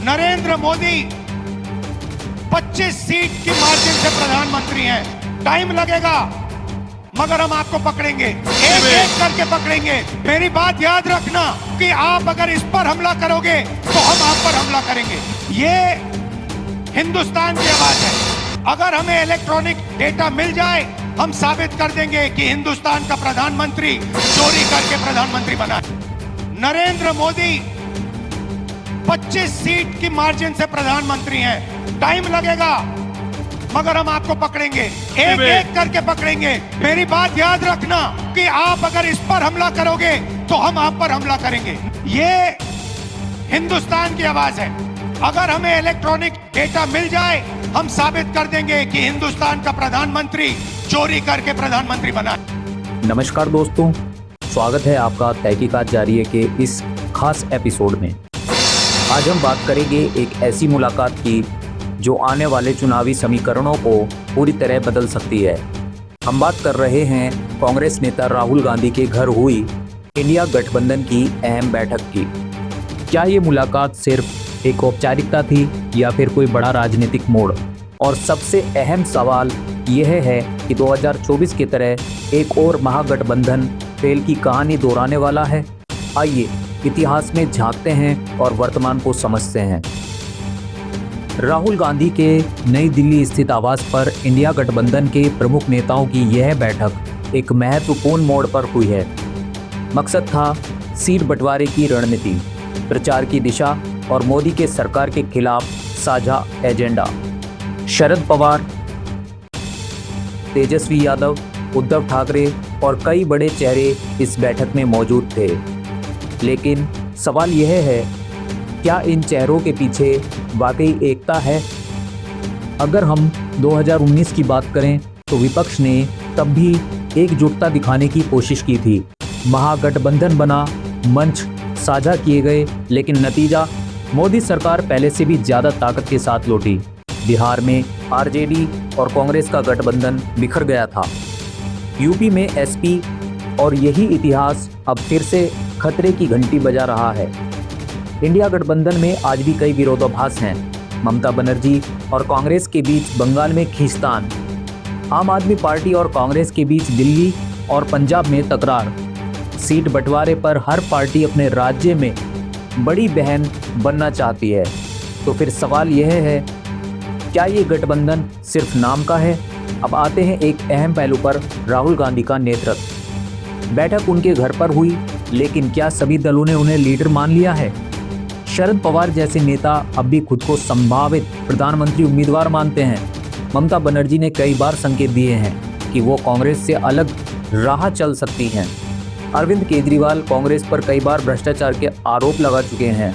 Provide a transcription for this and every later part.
Narendra Modi 25 seat की margin से प्रधानमंत्री हैं। टाइम लगेगा मगर हम आपको पकड़ेंगे, एक एक करके पकड़ेंगे। मेरी बात याद रखना कि आप अगर इस पर हमला करोगे तो हम आप पर हमला करेंगे। ये हिंदुस्तान की आवाज है। अगर हमें इलेक्ट्रॉनिक डेटा मिल जाए हम साबित कर देंगे कि हिंदुस्तान का प्रधानमंत्री चोरी करके प्रधानमंत्री बना है। नरेंद्र मोदी 25 सीट की मार्जिन से प्रधानमंत्री हैं। टाइम लगेगा मगर हम आपको पकड़ेंगे, एक एक करके पकड़ेंगे। मेरी बात याद रखना कि आप अगर इस पर हमला करोगे तो हम आप पर हमला करेंगे। ये हिंदुस्तान की आवाज है। अगर हमें इलेक्ट्रॉनिक डेटा मिल जाए हम साबित कर देंगे कि हिंदुस्तान का प्रधानमंत्री चोरी करके प्रधानमंत्री बना है। नमस्कार दोस्तों, स्वागत है आपका तहकीकात जारी है के इस खास एपिसोड में। आज हम बात करेंगे एक ऐसी मुलाकात की जो आने वाले चुनावी समीकरणों को पूरी तरह बदल सकती है। हम बात कर रहे हैं कांग्रेस नेता राहुल गांधी के घर हुई इंडिया गठबंधन की अहम बैठक की। क्या ये मुलाकात सिर्फ एक औपचारिकता थी या फिर कोई बड़ा राजनीतिक मोड़? और सबसे अहम सवाल यह है कि 2024 की तरह एक और महागठबंधन फेल की कहानी दोहराने वाला है। आइए इतिहास में झांकते हैं और वर्तमान को समझते हैं। राहुल गांधी के नई दिल्ली स्थित आवास पर इंडिया गठबंधन के प्रमुख नेताओं की यह बैठक एक महत्वपूर्ण मोड़ पर हुई है। मकसद था सीट बंटवारे की रणनीति, प्रचार की दिशा और मोदी के सरकार के खिलाफ साझा एजेंडा। शरद पवार, तेजस्वी यादव, उद्धव ठाकरे और कई बड़े चेहरे इस बैठक में मौजूद थे। लेकिन सवाल यह है, क्या इन चेहरों के पीछे वाकई एकता है? अगर हम 2019 की बात करें तो विपक्ष ने तब भी एकजुटता दिखाने की कोशिश की थी। महागठबंधन बना, मंच साझा किए गए, लेकिन नतीजा मोदी सरकार पहले से भी ज़्यादा ताकत के साथ लौटी। बिहार में आरजेडी और कांग्रेस का गठबंधन बिखर गया था। यूपी में एसपी, और यही इतिहास अब फिर से खतरे की घंटी बजा रहा है। इंडिया गठबंधन में आज भी कई विरोधाभास हैं। ममता बनर्जी और कांग्रेस के बीच बंगाल में खींचतान, आम आदमी पार्टी और कांग्रेस के बीच दिल्ली और पंजाब में तकरार, सीट बंटवारे पर हर पार्टी अपने राज्य में बड़ी बहन बनना चाहती है। तो फिर सवाल यह है, क्या ये गठबंधन सिर्फ नाम का है? अब आते हैं एक अहम पहलू पर, राहुल गांधी का नेतृत्व। बैठक उनके घर पर हुई, लेकिन क्या सभी दलों ने उन्हें लीडर मान लिया है? शरद पवार जैसे नेता अब भी खुद को संभावित प्रधानमंत्री उम्मीदवार मानते हैं। ममता बनर्जी ने कई बार संकेत दिए हैं कि वो कांग्रेस से अलग राह चल सकती हैं। अरविंद केजरीवाल कांग्रेस पर कई बार भ्रष्टाचार के आरोप लगा चुके हैं।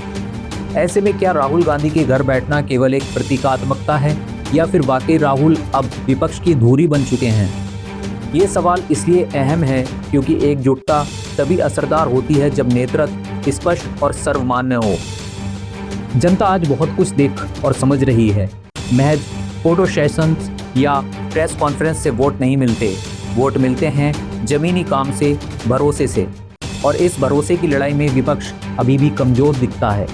ऐसे में क्या राहुल गांधी के घर बैठना केवल एक प्रतीकात्मकता है या फिर वाकई राहुल अब विपक्ष की धुरी बन चुके हैं? ये सवाल इसलिए अहम है क्योंकि एकजुटता तभी असरदार होती है जब नेतृत्व स्पष्ट और सर्वमान्य हो। जनता आज बहुत कुछ देख और समझ रही है। महज फोटो सेशंस या प्रेस कॉन्फ्रेंस से वोट नहीं मिलते। वोट मिलते हैं जमीनी काम से, भरोसे से, और इस भरोसे की लड़ाई में विपक्ष अभी भी कमजोर दिखता है।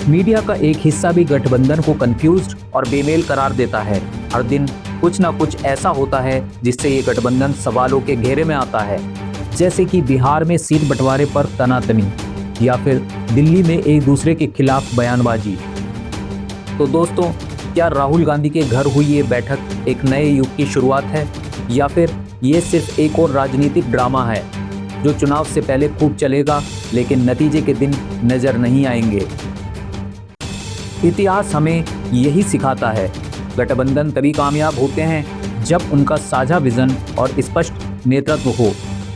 मीडिया का एक हिस्सा भी गठबंधन को कंफ्यूज्ड और बेमेल करार देता है। हर दिन कुछ ना कुछ ऐसा होता है जिससे ये गठबंधन सवालों के घेरे में आता है, जैसे कि बिहार में सीट बंटवारे पर तनातनी या फिर दिल्ली में एक दूसरे के खिलाफ बयानबाजी। तो दोस्तों, क्या राहुल गांधी के घर हुई ये बैठक एक नए युग की शुरुआत है या फिर ये सिर्फ एक और राजनीतिक ड्रामा है जो चुनाव से पहले खूब चलेगा लेकिन नतीजे के दिन नजर नहीं आएंगे? इतिहास हमें यही सिखाता है, गठबंधन तभी कामयाब होते हैं जब उनका साझा विजन और स्पष्ट नेतृत्व हो,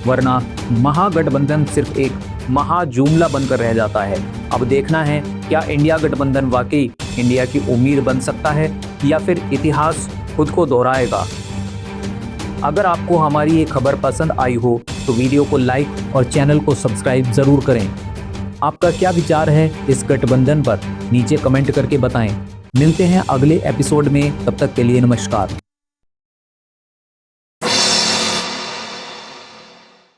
वरना महागठबंधन सिर्फ एक महाजुमला बनकर रह जाता है। अब देखना है, क्या इंडिया गठबंधन वाकई इंडिया की उम्मीद बन सकता है या फिर इतिहास खुद को दोहराएगा? अगर आपको हमारी ये खबर पसंद आई हो तो वीडियो को लाइक और चैनल को सब्सक्राइब ज़रूर करें। आपका क्या विचार है इस गठबंधन पर? नीचे कमेंट करके बताएं। मिलते हैं अगले एपिसोड में, तब तक के लिए नमस्कार।